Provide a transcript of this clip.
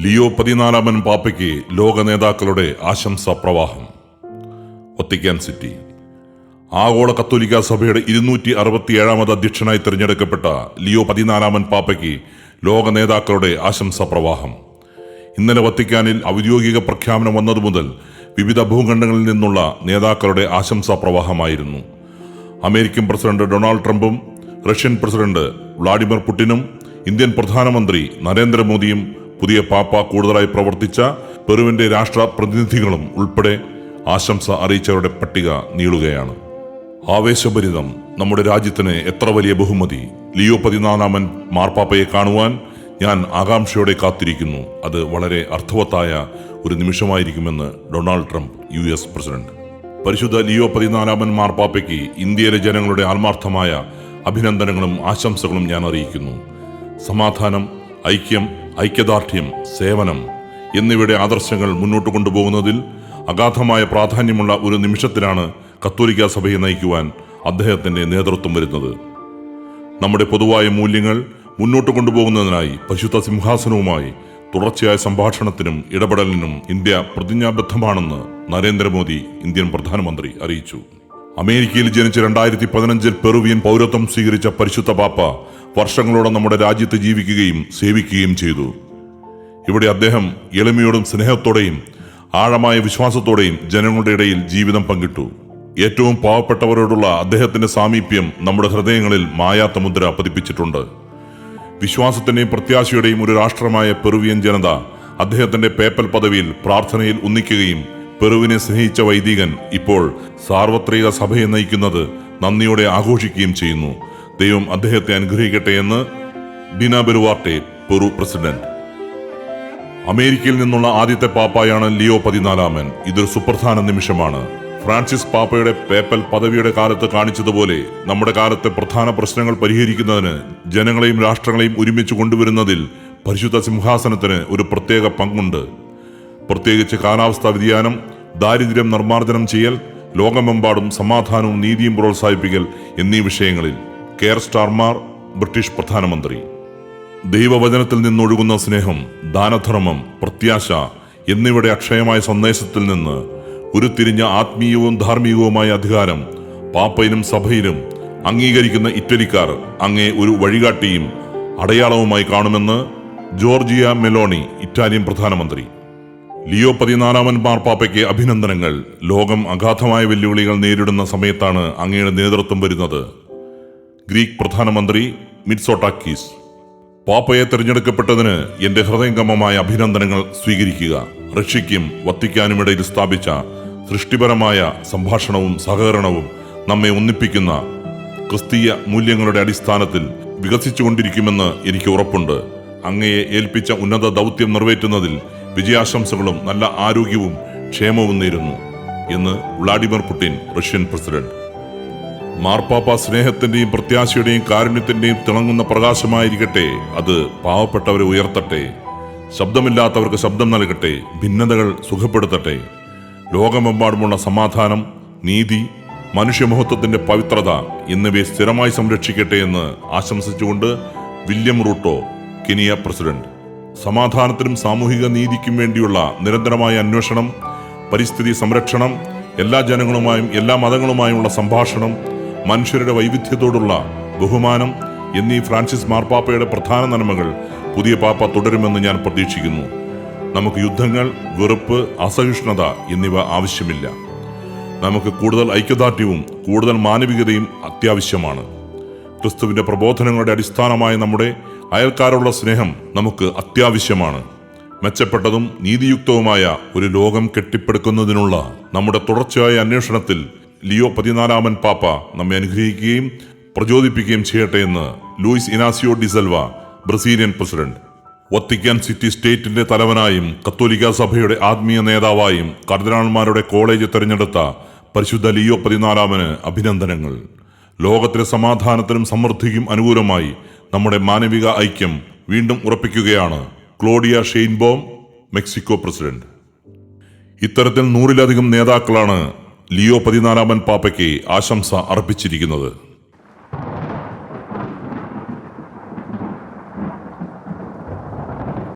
Leo 14-ാമൻ പാപ്പയ്ക്ക് ലോക നേതാക്കളുടെ ആശംസാ പ്രവാഹം. Vatican city. ആഗോള കത്തോലിക്ക സഭയുടെ 267-ാമത് അധ്യക്ഷനായി തിരഞ്ഞെടുക്കപ്പെട്ട ലിയോ 14-ാമൻ പാപ്പയ്ക്ക് ലോക നേതാക്കളുടെ ആശംസാ പ്രവാഹം. ഇന്നലെ വത്തിക്കാനിൽ ഔദ്യോഗിക പ്രഖ്യാപനം വന്നതു മുതൽ വിവിധ ഭൂഖണ്ഡങ്ങളിൽ നിന്നുള്ള നേതാക്കളുടെ ആശംസാ പ്രവാഹമായിരുന്നു. അമേരിക്കൻ പ്രസിഡന്റ് ഡൊണാൾഡ് ട്രംപും റഷ്യൻ പ്രസിഡന്റ് വ്ളാഡിമിർ പുടിനും ഇന്ത്യൻ പ്രധാനമന്ത്രി നരേന്ദ്രമോദിയും പുതിയ പാപ്പ കൂടുതലായി പ്രവർത്തിച്ച പെറുവിന്റെ രാഷ്ട്ര പ്രതിനിധികളും ഉൾപ്പെടെ ആശംസ അറിയിച്ചവരുടെ പട്ടിക നീളുകയാണ്. ആവേശഭരിതം നമ്മുടെ രാജ്യത്തിന് എത്ര വലിയ ബഹുമതി! ലിയോ 14-ാമൻ മാർപ്പാപ്പയെ കാണുവാൻ ഞാൻ ആകാംക്ഷയോടെ കാത്തിരിക്കുന്നു. അത് വളരെ അർത്ഥവത്തായ ഒരു നിമിഷമായിരിക്കുമെന്ന് ഡൊണാൾഡ് ട്രംപ് US പ്രസിഡന്റ്. പരിശുദ്ധ ലിയോ 14-ാമൻ മാർപ്പാപ്പയ്ക്ക് ഇന്ത്യയിലെ ജനങ്ങളുടെ ആത്മാർത്ഥമായ അഭിനന്ദനങ്ങളും ആശംസകളും ഞാൻ അറിയിക്കുന്നു. സമാധാനം, ഐക്യം, ഐക്യദാർഢ്യം, സേവനം എന്നിവയുടെ ആദർശങ്ങൾ മുന്നോട്ട് കൊണ്ടുപോകുന്നതിൽ അഗാധമായ പ്രാധാന്യമുള്ള ഒരു നിമിഷത്തിലാണ് കത്തോലിക്ക സഭയെ നയിക്കുവാൻ അദ്ദേഹത്തിന്റെ നേതൃത്വം വരുന്നത്. നമ്മുടെ പൊതുവായ മൂല്യങ്ങൾ മുന്നോട്ട് കൊണ്ടുപോകുന്നതിനായി പരിശുദ്ധ സിംഹാസനവുമായി തുടർച്ചയായ സംഭാഷണത്തിനും ഇടപെടലിനും ഇന്ത്യ പ്രതിജ്ഞാബദ്ധമാണെന്ന് നരേന്ദ്രമോദി ഇന്ത്യൻ പ്രധാനമന്ത്രി അറിയിച്ചു. അമേരിക്കയിൽ ജനിച്ച് 2015 പെറുവിയൻ പൗരത്വം സ്വീകരിച്ച പരിശുദ്ധ പാപ്പ വർഷങ്ങളോടെ നമ്മുടെ രാജ്യത്ത് ജീവിക്കുകയും സേവിക്കുകയും ചെയ്തു. ഇവിടെ അദ്ദേഹം എളിമയോടും സ്നേഹത്തോടെയും ആഴമായ വിശ്വാസത്തോടെയും ജനങ്ങളുടെ ഇടയിൽ ജീവിതം പങ്കിട്ടു. ഏറ്റവും പാവപ്പെട്ടവരോടുള്ള അദ്ദേഹത്തിന്റെ സാമീപ്യം നമ്മുടെ ഹൃദയങ്ങളിൽ മായാത്ത മുദ്ര പതിപ്പിച്ചിട്ടുണ്ട്. വിശ്വാസത്തിന്റെയും പ്രത്യാശയുടെയും ഒരു രാഷ്ട്രമായ പെറുവിയൻ ജനത അദ്ദേഹത്തിന്റെ പേപ്പൽ പദവിയിൽ പ്രാർത്ഥനയിൽ ഒന്നിക്കുകയും പെറുവിനെ സ്നേഹിച്ച വൈദികൻ ഇപ്പോൾ സാർവത്രിക സഭയെ നയിക്കുന്നത് നന്ദിയോടെ ആഘോഷിക്കുകയും ചെയ്യുന്നു. ദൈവം അദ്ദേഹത്തെ അനുഗ്രഹിക്കട്ടെ എന്ന് ഡിനാ ബെലുവാർട്ടെ, പെറു പ്രസിഡന്റ്. അമേരിക്കയിൽ നിന്നുള്ള ആദ്യത്തെ പാപ്പായാണ് ലിയോ 14-ാമൻ. ഇതൊരു സുപ്രധാന നിമിഷമാണ്. ഫ്രാൻസിസ് പാപ്പയുടെ പേപ്പൽ പദവിയുടെ കാലത്ത് കാണിച്ചതുപോലെ നമ്മുടെ കാലത്തെ പ്രധാന പ്രശ്നങ്ങൾ പരിഹരിക്കുന്നതിന് ജനങ്ങളെയും രാഷ്ട്രങ്ങളെയും ഒരുമിച്ച് കൊണ്ടുവരുന്നതിൽ പരിശുദ്ധ സിംഹാസനത്തിന് ഒരു പ്രത്യേക പങ്കുണ്ട്. പ്രത്യേകിച്ച് കാലാവസ്ഥാ വ്യതിയാനം, ദാരിദ്ര്യം നിർമ്മാർജ്ജനം ചെയ്യൽ, ലോകമെമ്പാടും സമാധാനവും നീതിയും പ്രോത്സാഹിപ്പിക്കൽ എന്നീ വിഷയങ്ങളിൽ. കെയർ സ്റ്റാർമർ, ബ്രിട്ടീഷ് പ്രധാനമന്ത്രി. ദൈവവചനത്തിൽ നിന്നൊഴുകുന്ന സ്നേഹം, ദാനധർമ്മം, പ്രത്യാശ എന്നിവയുടെ അക്ഷയമായ സന്ദേശത്തിൽ നിന്ന് ഉരുത്തിരിഞ്ഞ ആത്മീയവും ധാർമ്മികവുമായ അധികാരം പാപ്പയിലും സഭയിലും അംഗീകരിക്കുന്ന ഇറ്റലിക്കാർ അങ്ങേ ഒരു വഴികാട്ടിയും അടയാളവുമായി കാണുമെന്ന് ജോർജിയ മെലോണി, ഇറ്റാലിയൻ പ്രധാനമന്ത്രി. ലിയോ 14-ാമൻ മാർപ്പാപ്പയ്ക്ക് അഭിനന്ദനങ്ങൾ. ലോകം അഗാധമായ വെല്ലുവിളികൾ നേരിടുന്ന സമയത്താണ് അങ്ങയുടെ നേതൃത്വം വരുന്നത്. ഗ്രീക്ക് പ്രധാനമന്ത്രി മിറ്റ്സോട്ടാക്കീസ്. പാപ്പയെ തിരഞ്ഞെടുക്കപ്പെട്ടതിന് എന്റെ ഹൃദയംഗമമായ അഭിനന്ദനങ്ങൾ സ്വീകരിക്കുക. റഷ്യയ്ക്കും വത്തിക്കാനുമിടയിൽ സ്ഥാപിച്ച സൃഷ്ടിപരമായ സംഭാഷണവും സഹകരണവും നമ്മെ ഒന്നിപ്പിക്കുന്ന ക്രിസ്തീയ മൂല്യങ്ങളുടെ അടിസ്ഥാനത്തിൽ വികസിച്ചുകൊണ്ടിരിക്കുമെന്ന് എനിക്ക് ഉറപ്പുണ്ട്. അങ്ങയെ ഏൽപ്പിച്ച ഉന്നത ദൗത്യം നിറവേറ്റുന്നതിൽ വിജയാശംസകളും നല്ല ആരോഗ്യവും ക്ഷേമവും നേരുന്നു എന്ന് വ്ളാഡിമിർ പുടിൻ, റഷ്യൻ പ്രസിഡന്റ്. മാർപ്പാപ്പ സ്നേഹത്തിന്റെയും പ്രത്യാശയുടെയും കാരുണ്യത്തിന്റെയും തിളങ്ങുന്ന പ്രകാശമായിരിക്കട്ടെ. അത് പാവപ്പെട്ടവരെ ഉയർത്തട്ടെ, ശബ്ദമില്ലാത്തവർക്ക് ശബ്ദം നൽകട്ടെ, ഭിന്നതകൾ സുഖപ്പെടുത്തട്ടെ. ലോകമെമ്പാടുമുള്ള സമാധാനം, നീതി, മനുഷ്യമഹത്വത്തിന്റെ പവിത്രത എന്നിവയെ സ്ഥിരമായി സംരക്ഷിക്കട്ടെ എന്ന് ആശംസിച്ചുകൊണ്ട് വില്യം റൂട്ടോ, കെനിയ പ്രസിഡന്റ്. സമാധാനത്തിനും സാമൂഹിക നീതിക്കും വേണ്ടിയുള്ള നിരന്തരമായ അന്വേഷണം, പരിസ്ഥിതി സംരക്ഷണം, എല്ലാ ജനങ്ങളുമായും എല്ലാ മതങ്ങളുമായുള്ള സംഭാഷണം, മനുഷ്യരുടെ വൈവിധ്യത്തോടുള്ള ബഹുമാനം എന്നീ ഫ്രാൻസിസ് മാർപ്പാപ്പയുടെ പ്രധാന നന്മകൾ പുതിയ പാപ്പ തുടരുമെന്ന് ഞാൻ പ്രതീക്ഷിക്കുന്നു. നമുക്ക് യുദ്ധങ്ങൾ, വെറുപ്പ്, അസഹിഷ്ണുത എന്നിവ ആവശ്യമില്ല. നമുക്ക് കൂടുതൽ ഐക്യദാർഢ്യവും കൂടുതൽ മാനവികതയും അത്യാവശ്യമാണ്. ക്രിസ്തുവിന്റെ പ്രബോധനങ്ങളുടെ അടിസ്ഥാനമായ നമ്മുടെ അയൽക്കാരുള്ള സ്നേഹം നമുക്ക് അത്യാവശ്യമാണ്. മെച്ചപ്പെട്ടതും നീതിയുക്തവുമായ ഒരു ലോകം കെട്ടിപ്പടുക്കുന്നതിനുള്ള നമ്മുടെ തുടർച്ചയായ അന്വേഷണത്തിൽ ലിയോ 14-ാമൻ പാപ്പ നമ്മെ അനുഗ്രഹിക്കുകയും പ്രചോദിപ്പിക്കുകയും ചെയ്യട്ടെ എന്ന് Luiz Inacio da Silva, Brazilian president. Vatican City സ്റ്റേറ്റിന്റെ തലവനായും കത്തോലിക്ക സഭയുടെ ആത്മീയ നേതാവായും കർദിനാൾമാരുടെ കോളേജ് തെരഞ്ഞെടുത്ത പരിശുദ്ധ ലിയോ 14-ാമന് അഭിനന്ദനങ്ങൾ. ലോകത്തിലെ സമാധാനത്തിനും സമൃദ്ധിക്കും അനുകൂലമായി നമ്മുടെ മാനവിക ഐക്യം വീണ്ടും ഉറപ്പിക്കുകയാണ് ക്ലോഡിയ ഷെയ്ൻബോം, മെക്സിക്കോ പ്രസിഡന്റ്. ഇത്തരത്തിൽ 100-ലധികം നേതാക്കളാണ് ലിയോ 14-ാമൻ പാപ്പയ്ക്ക് ആശംസ അർപ്പിച്ചിരിക്കുന്നത്.